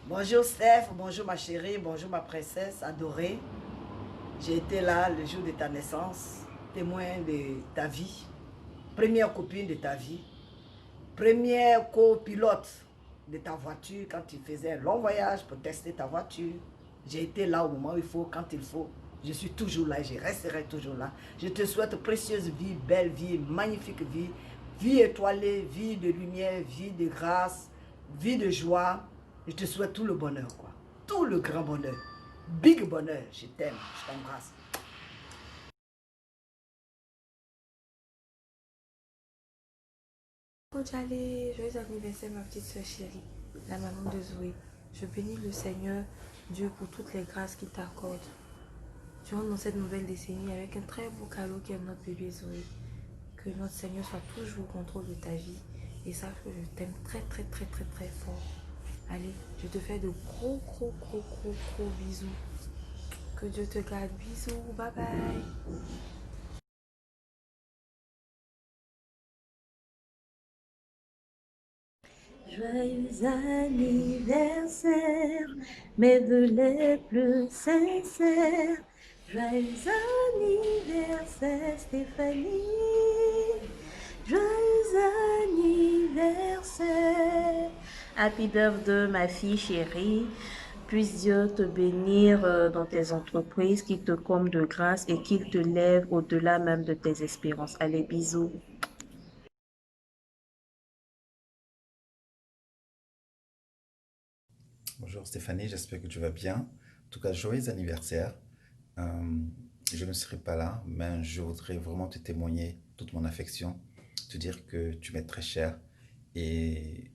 Bonjour Steph, bonjour ma chérie, bonjour ma princesse adorée. J'ai été là le jour de ta naissance, témoin de ta vie, première copine de ta vie, première copilote de ta voiture quand tu faisais un long voyage pour tester ta voiture. J'ai été là au moment où il faut, quand il faut. Je suis toujours là et je resterai toujours là. Je te souhaite précieuse vie, belle vie, magnifique vie, vie étoilée, vie de lumière, vie de grâce, vie de joie. Je te souhaite tout le bonheur, quoi. Tout le grand bonheur. Big bonheur. Je t'aime, je t'embrasse. Kojale, joyeux anniversaire ma petite soeur chérie, la maman de Zoé. Je bénis le Seigneur Dieu pour toutes les grâces qu'il t'accorde. Tu rentres dans cette nouvelle décennie avec un très beau cadeau qui est notre bébé Zoé. Que notre Seigneur soit toujours au contrôle de ta vie et sache que je t'aime très très très très très fort. Allez, je te fais de gros bisous. Que Dieu te garde. Bisous, bye bye. Joyeux anniversaire, mes vœux les plus sincères. Joyeux anniversaire Stéphanie, joyeux anniversaire. Happy birthday ma fille chérie. Puisse Dieu te bénir dans tes entreprises, qu'il te comble de grâce et qu'il te lève au-delà même de tes espérances. Allez, bisous. Bonjour Stéphanie, j'espère que tu vas bien. En tout cas, joyeux anniversaire. Euh, je ne serai pas là, mais je voudrais vraiment te témoigner toute mon affection, te dire que tu m'es très cher et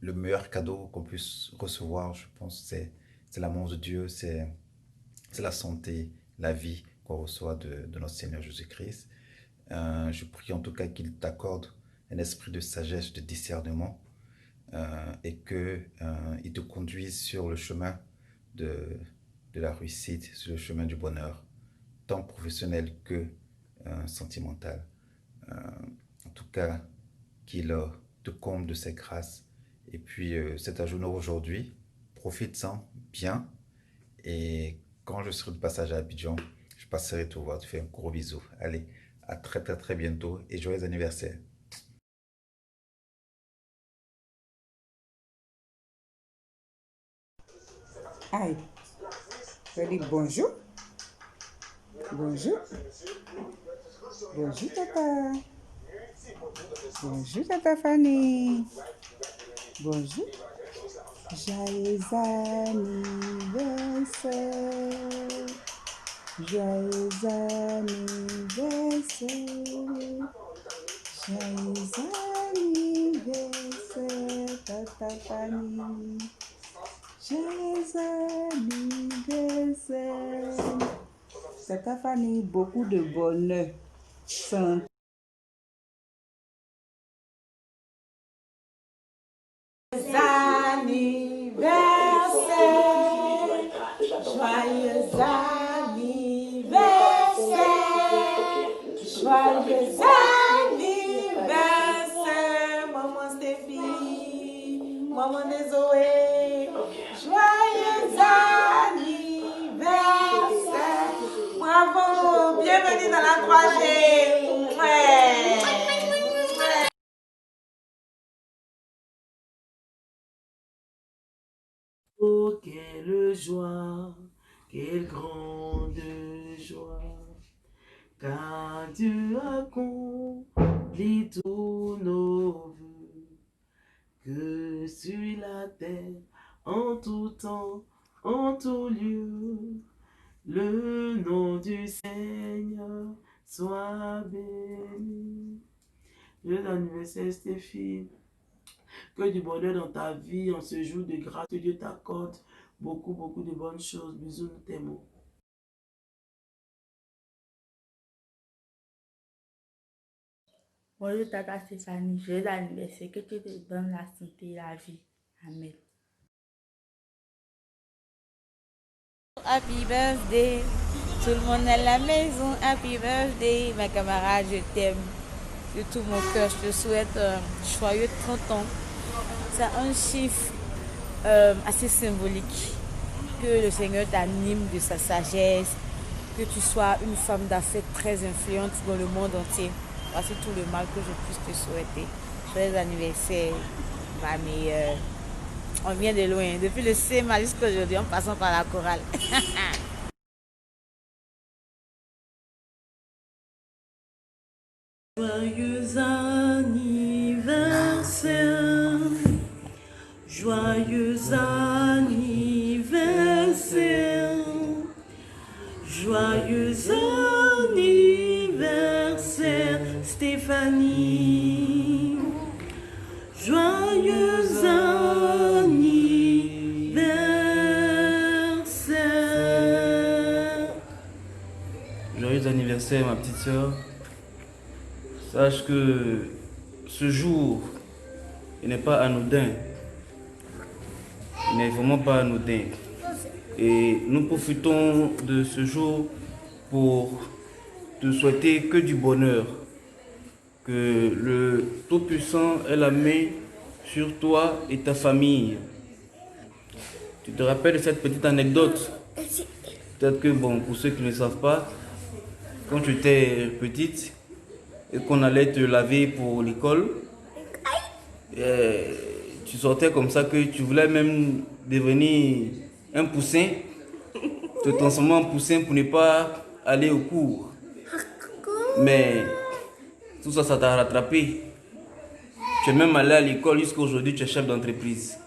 le meilleur cadeau qu'on puisse recevoir, je pense, c'est l'amour de Dieu, c'est la santé, la vie qu'on reçoit de notre Seigneur Jésus-Christ. Je prie en tout cas qu'il t'accorde un esprit de sagesse, de discernement et qu'il te conduise sur le chemin de, de la réussite, sur le chemin du bonheur, tant professionnel que sentimental. Euh, En tout cas, qu'il te comble de ses grâces. Et puis, c'est ta journée aujourd'hui. Profite-en bien. Et quand je serai de passage à Abidjan, je passerai te voir, te faire un gros bisou. Allez, à très très très bientôt et joyeux anniversaire. Aïe, je dis bonjour. Bonjour. Bonjour, papa. Bonjour, tata Fanny. Bonjour. Joyeux anniversaire. Joyeux anniversaire. Joyeux anniversaire, tata Fanny. Joyeux anniversaire. Tata Fanny, beaucoup de bonheur. Santé. Joyeux anniversaire, joyeux anniversaire, maman Stéphie, maman de Zoé, joyeux anniversaire, bravo, bienvenue dans la 3G. Oh, quelle joie, quelle grande joie, car Dieu a accompli tous nos vœux, que sur la terre, en tout temps, en tout lieu, le nom du Seigneur soit béni. Joyeux anniversaire Stéphie. Que du bonheur dans ta vie en ce jour de grâce. Que Dieu t'accorde beaucoup de bonnes choses. Bisous, nous t'aimons. Bonjour Tata Stéphanie, joyeux anniversaire, que Dieu te donne la santé et la vie. Amen. Happy birthday, tout le monde à la maison, happy birthday, ma camarade, je t'aime de tout mon cœur, je te souhaite joyeux 30 ans. C'est un chiffre assez symbolique. Que le Seigneur t'anime de sa sagesse, que tu sois une femme d'affaires très influente dans le monde entier. Voici tout le mal que je puisse te souhaiter. Joyeux anniversaire, ma meilleure. On vient de loin, depuis le CMA jusqu'à aujourd'hui, en passant par la chorale. Joyeux anniversaire, joyeux anniversaire, joyeux anniversaire Stéphanie, joyeux anniversaire. Joyeux anniversaire ma petite sœur. Sache que ce jour, il n'est pas anodin. Il n'est vraiment pas anodin. Et nous profitons de ce jour pour te souhaiter que du bonheur. Que le Tout-Puissant ait la main sur toi et ta famille. Tu te rappelles de cette petite anecdote? Peut-être que, bon, pour ceux qui ne savent pas, quand tu étais petite, et qu'on allait te laver pour l'école, tu sortais comme ça que tu voulais même devenir un poussin, te transformer en poussin pour ne pas aller au cours. Mais tout ça, ça t'a rattrapé. Tu es même allé à l'école jusqu'à aujourd'hui, tu es chef d'entreprise.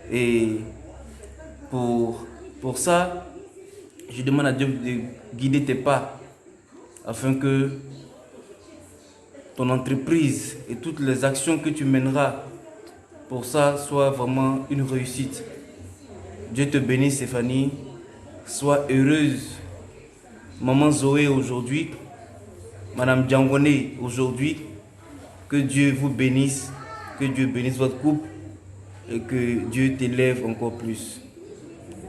Et pour ça, je demande à Dieu de guider tes pas afin que ton entreprise et toutes les actions que tu mèneras pour ça soient vraiment une réussite. Dieu te bénisse Stéphanie, sois heureuse. Maman Zoé aujourd'hui, Madame Djangone aujourd'hui, que Dieu vous bénisse, que Dieu bénisse votre couple et que Dieu t'élève encore plus.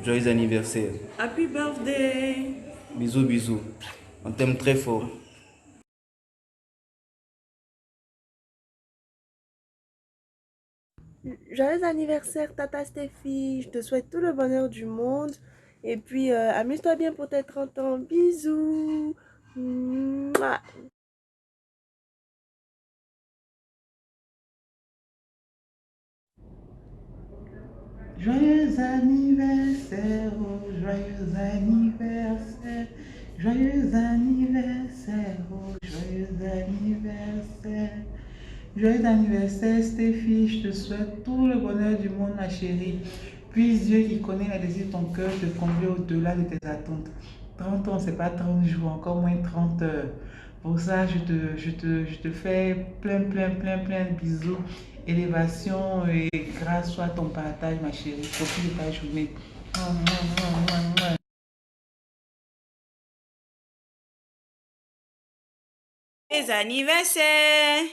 Joyeux anniversaire. Happy birthday. Bisous, bisous. On t'aime très fort. Joyeux anniversaire, Tata Stéphie. Je te souhaite tout le bonheur du monde. Et puis, amuse-toi bien pour tes 30 ans. Bisous. Mouah. Joyeux anniversaire, oh, joyeux anniversaire, joyeux anniversaire, oh, joyeux anniversaire. Joyeux anniversaire Stéphie, je te souhaite tout le bonheur du monde ma chérie. Puisse Dieu qui connaît les désirs de ton cœur te combler au-delà de tes attentes. 30 ans, c'est pas 30 jours, encore moins 30 heures. Pour ça, je te fais plein de bisous. Élévation et grâce soit ton partage, ma chérie. Profite de ta journée. Les anniversaires.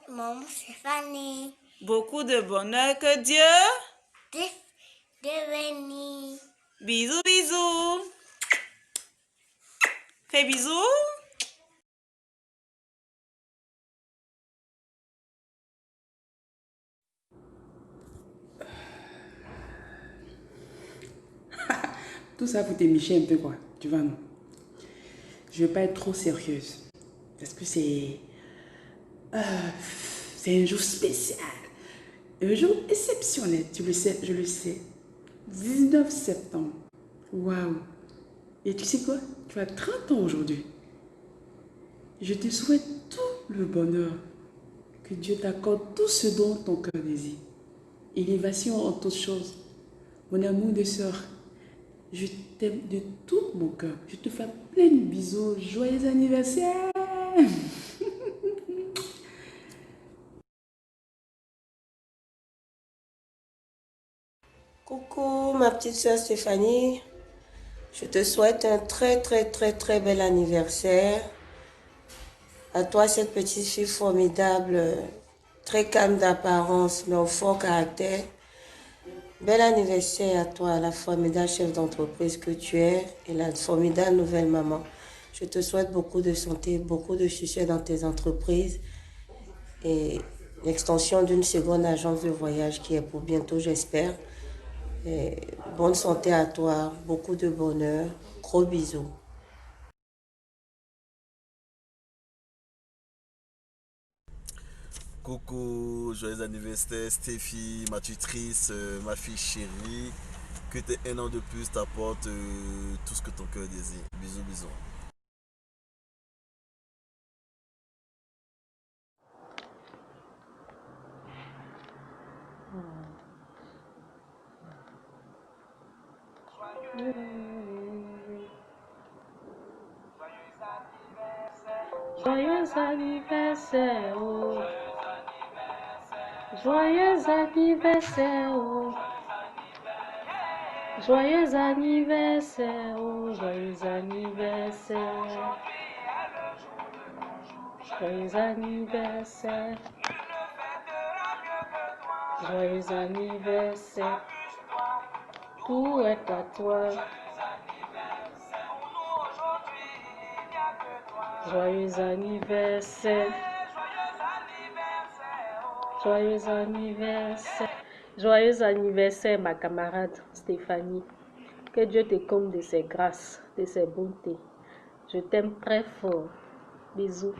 Maman Stéphanie. Beaucoup de bonheur, que Dieu De venir. Bisous, bisous. Fais bisous. Tout ça pour t'émicher un peu, quoi. Tu vois, non? Je vais pas être trop sérieuse. Parce que c'est un jour spécial. Un jour exceptionnel. Tu le sais, je le sais. 19 septembre. Waouh. Et tu sais quoi? Tu as 30 ans aujourd'hui. Je te souhaite tout le bonheur. Que Dieu t'accorde tout ce dont ton cœur désire. Élévation en toutes choses. Mon amour de sœur, je t'aime de tout mon cœur. Je te fais plein de bisous. Joyeux anniversaire! Coucou ma petite soeur Stéphanie, je te souhaite un très bel anniversaire. À toi cette petite fille formidable, très calme d'apparence mais au fort caractère. Bel anniversaire à toi, la formidable chef d'entreprise que tu es et la formidable nouvelle maman. Je te souhaite beaucoup de santé, beaucoup de succès dans tes entreprises et l'extension d'une seconde agence de voyage qui est pour bientôt, j'espère. Et bonne santé à toi, beaucoup de bonheur, gros bisous. Coucou, joyeux anniversaire Stéphie, ma tutrice, ma fille chérie. Que tes un an de plus t'apporte tout ce que ton cœur désire. Bisous, bisous. Joyeux anniversaire, oh. Joyeux anniversaire, oh. Joyeux anniversaire, oh. Joyeux anniversaire. Joyeux anniversaire. Joyeux anniversaire. Tout est à toi. Joyeux anniversaire. Joyeux anniversaire. Joyeux anniversaire, ma camarade Stéphanie. Que Dieu te comble de ses grâces, de ses bontés. Je t'aime très fort. Bisous.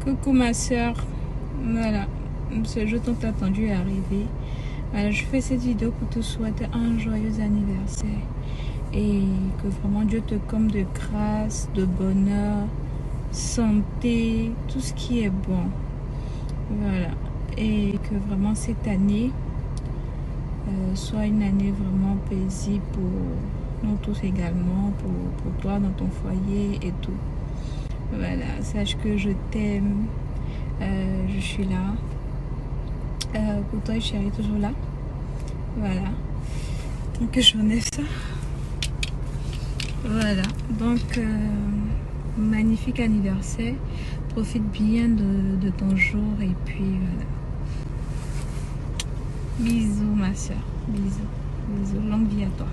Coucou ma soeur, voilà, ce jour tant attendu est arrivé. Voilà, je fais cette vidéo pour te souhaiter un joyeux anniversaire et que vraiment Dieu te comble de grâce, de bonheur, santé, tout ce qui est bon. Voilà, et que vraiment cette année soit une année vraiment paisible pour nous tous également, pour toi dans ton foyer et tout. Voilà, sache que je t'aime, je suis là. Pour toi, chérie, toujours là. Voilà. Donc, j'en ai ça. Voilà. Donc, magnifique anniversaire. Profite bien de ton jour. Et puis, voilà. Bisous, ma soeur. Bisous. Bisous. Longue vie à toi.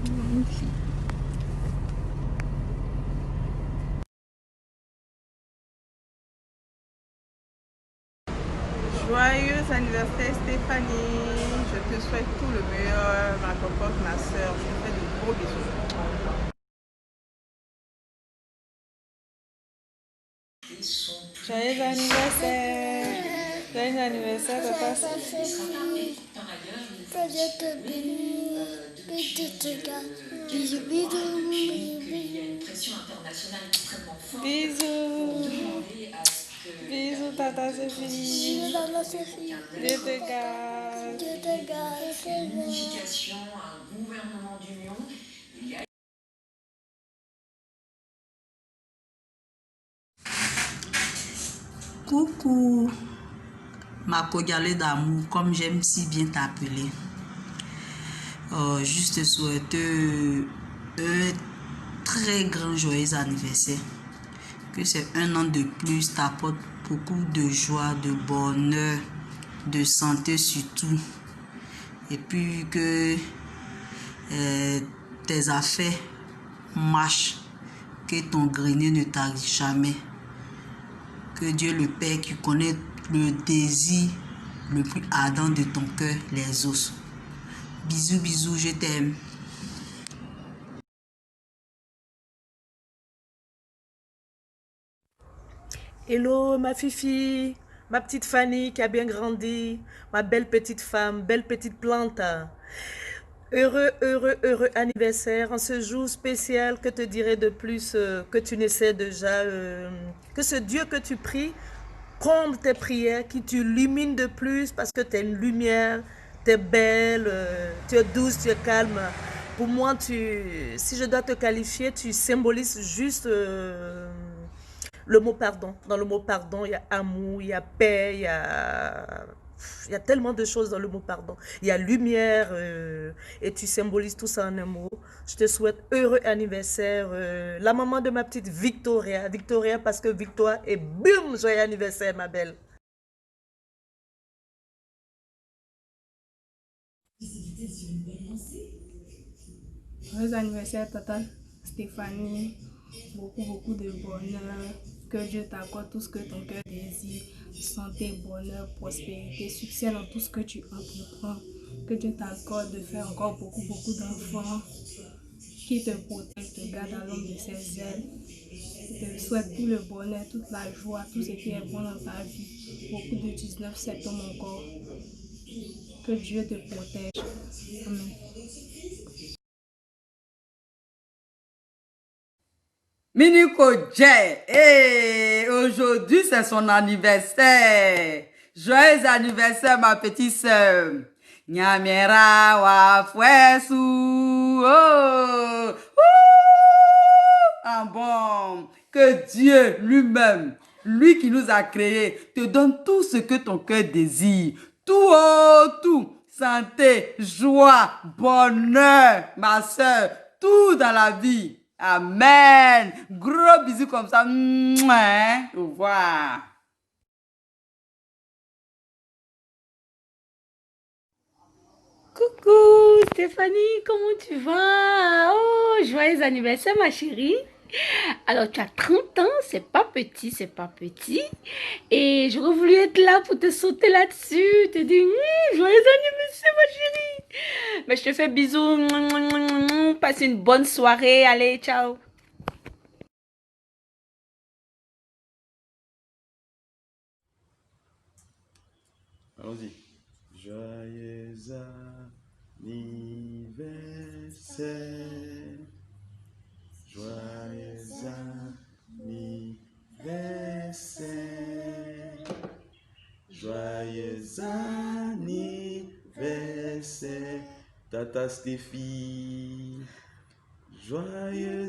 Longue vie. Joyeux anniversaire Stéphanie, je te souhaite tout le meilleur, ma cocotte, ma soeur, je te fais de gros bisous. Joyeux anniversaire, joyeux anniversaire papa. Que Dieu te bénisse, que Dieu te garde. Bisous, bisous, Bisous. Bisous tata Sophie. bisous, maman Sophie. Dieu te garde. Dieu te garde. Unification, un gouvernement d'union. Coucou, ma Kogalé d'amour, comme j'aime si bien t'appeler. Juste te souhaiter un très grand joyeux anniversaire. Que c'est un an de plus t'apporte beaucoup de joie, de bonheur, de santé surtout. Et puis que tes affaires marchent, que ton grenier ne t'arrive jamais. Que Dieu le Père qui connaît le désir le plus ardent de ton cœur les os. Bisous, bisous, je t'aime. Hello ma fifi, ma petite Fanny qui a bien grandi, ma belle petite femme, belle petite plante. Heureux, heureux, heureux anniversaire en ce jour spécial. Que te dirais de plus que tu ne sais déjà. Que ce Dieu que tu pries comble tes prières, qui t'illumine de plus parce que tu es une lumière, tu es belle, tu es douce, tu es calme. Pour moi, si je dois te qualifier, tu symbolises juste le mot pardon. Dans le mot pardon, il y a amour, il y a paix, il y a tellement de choses dans le mot pardon. Il y a lumière et tu symbolises tout ça en un mot. Je te souhaite heureux anniversaire. La maman de ma petite Victoria. Victoria parce que Victoire et boum, joyeux anniversaire ma belle. Joyeux anniversaire, tata Stéphanie. Beaucoup de bonheur. Que Dieu t'accorde tout ce que ton cœur désire. Santé, bonheur, prospérité, succès dans tout ce que tu entreprends. Que Dieu t'accorde de faire encore beaucoup d'enfants. Qui te protège, te garde à l'ombre de ses ailes. Je te souhaite tout le bonheur, toute la joie, tout ce qui est bon dans ta vie. Beaucoup de 19 septembre encore. Que Dieu te protège. Amen. Miniko J. Hey, aujourd'hui c'est son anniversaire. Joyeux anniversaire ma petite sœur. Nyamera wa fwesu. Oh. Ah bon. Que Dieu lui-même, lui qui nous a créés, te donne tout ce que ton cœur désire. Tout, oh, tout. Santé, joie, bonheur, ma sœur. Tout dans la vie. Amen. Gros bisous comme ça. Mouah. Au revoir. Coucou Stéphanie, comment tu vas? Oh, joyeux anniversaire ma chérie. Alors tu as 30 ans, c'est pas petit, c'est pas petit. Et j'aurais voulu être là pour te sauter là-dessus, te dire joyeux anniversaire ma chérie. Mais je te fais bisous, passe une bonne soirée, allez, ciao. Allons-y. Joyeux anniversaire. Joyeux anniversaire. Joyeux anniversaire. Tata Stéphie. Joyeux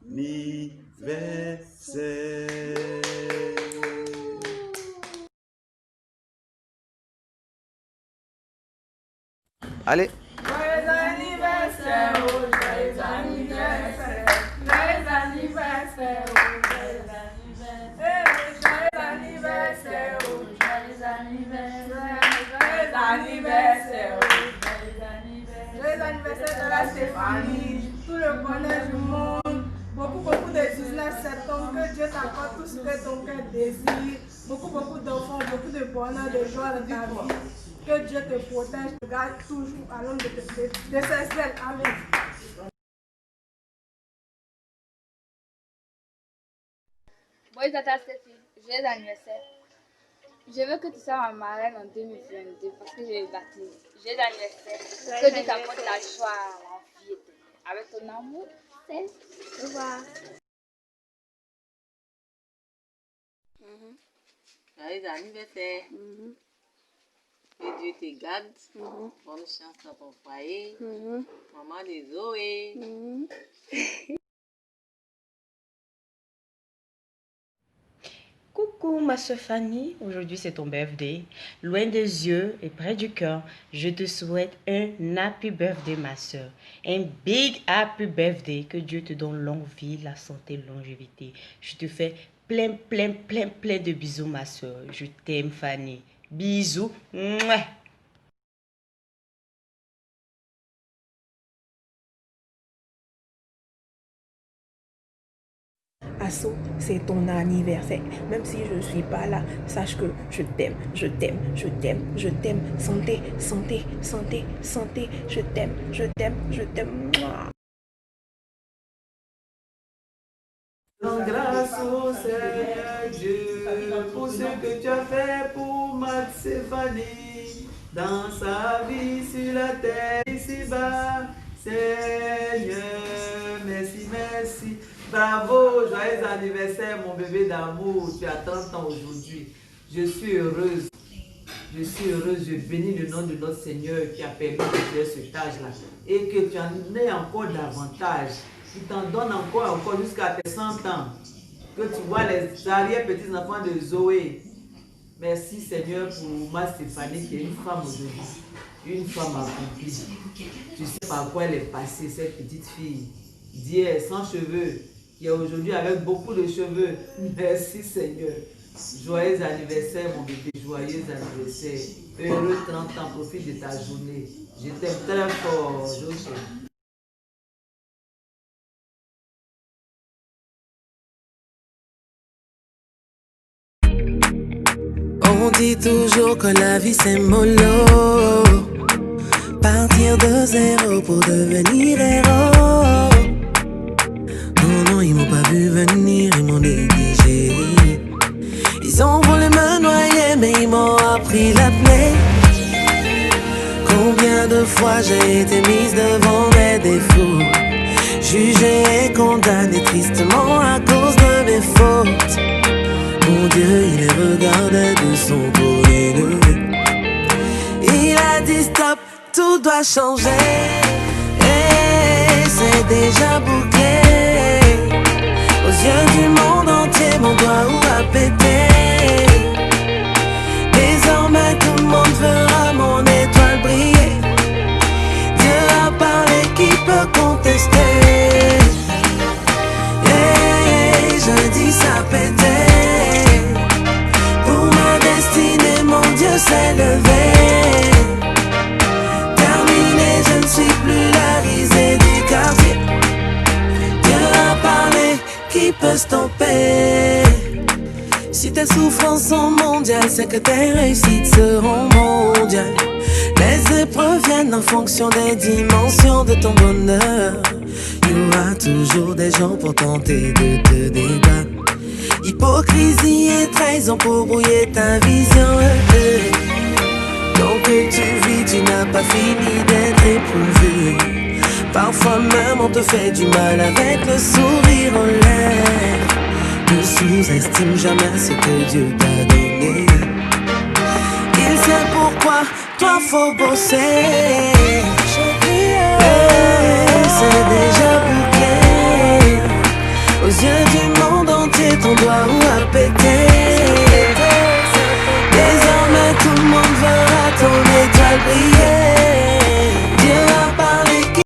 anniversaire. Allez. Joyeux anniversaire, oh, joyeux anniversaire. Joyeux anniversaire, oh, joyeux anniversaire. Joyeux anniversaire, oh, joyeux anniversaire. Joyeux anniversaire, oh, joyeux anniversaire. Joyeux anniversaire de la Stéphanie. Tout le bonheur du monde. Beaucoup de 19 septembre. Que Dieu t'accorde tout ce que ton cœur désire. Beaucoup d'enfants, beaucoup de bonheur, de joie dans ta vie. Que Dieu te protège, te garde toujours à l'ombre de ses ailes. Amen. Bon, tata Stéphie, joyeux anniversaire. Je veux que tu sois ma marraine en 2022 parce que je vais baptiser. Joyeux anniversaire. Que Dieu t'apporte la joie, la vie éternelle. Avec ton amour, c'est. Au revoir. Joyeux anniversaire. Que Dieu te garde. Bonne chance dans ton foyer. Maman de Zoé. Coucou ma soeur Fanny, aujourd'hui c'est ton birthday. Loin des yeux et près du cœur, je te souhaite un happy birthday ma soeur. Un big happy birthday, que Dieu te donne longue vie, la santé, longévité. Je te fais plein de bisous ma soeur. Je t'aime Fanny. Bisous. Mouah. Asso, c'est ton anniversaire. Même si je ne suis pas là, sache que je t'aime, je t'aime, je t'aime, je t'aime. Santé, santé, santé, santé. Je t'aime, je t'aime, je t'aime. Rends grâce au Seigneur Dieu pour ce que tu as fait pour ma Stéphanie dans sa vie sur la terre ici-bas. Seigneur, merci, merci. Bravo, joyeux anniversaire mon bébé d'amour. Tu as 30 ans aujourd'hui. Je suis heureuse. Je suis heureuse. Je bénis le nom de notre Seigneur qui a permis de faire cet âge-là. Et que tu en aies encore davantage. Tu t'en donnes encore jusqu'à tes 100 ans. Que tu vois les arrière-petits-enfants de Zoé. Merci Seigneur pour ma Stéphanie qui est une femme aujourd'hui. Une femme accomplie. Tu sais par quoi elle est passée, cette petite fille. D'hier, sans cheveux, qui est aujourd'hui avec beaucoup de cheveux. Merci Seigneur. Joyeux anniversaire mon bébé, joyeux anniversaire. Heureux 30 ans, profite de ta journée. Je t'aime très fort, Joshua. On dit toujours que la vie c'est mollo. Partir de zéro pour devenir héros. Non, ils m'ont pas vu venir, ils m'ont négligé. Ils ont voulu me noyer, mais ils m'ont appris l'appeler. Combien de fois j'ai été mise devant mes défauts, jugée et condamnée tristement à cause de mes fautes. Mon Dieu, il les regardait de son beau élevé. Il a dit stop, tout doit changer. Et c'est déjà bouclé. Aux yeux du monde entier, mon doigt a pété. Désormais tout le monde verra mon étoile briller. Dieu a parlé, qui peut contester? Et je dis ça pétait. Pour ma destinée, mon Dieu s'est levé. Terminé, je ne suis plus la risée du quartier. Dieu a parlé, qui peut stopper? Si tes souffrances sont mondiales, c'est que tes réussites seront mondiales. Les épreuves viennent en fonction des dimensions de ton bonheur. Il y aura toujours des gens pour tenter de te débattre. Hypocrisie et trahison pour brouiller ta vision. Donc que tu vis, tu n'as pas fini d'être éprouvé. Parfois même on te fait du mal avec le sourire en l'air. Ne sous-estime jamais ce que Dieu t'a donné. Il sait pourquoi toi faut bosser. C'est déjà bouclé. Aux yeux du monde entier, ton doigt a pété. Désormais tout le monde verra ton étoile briller.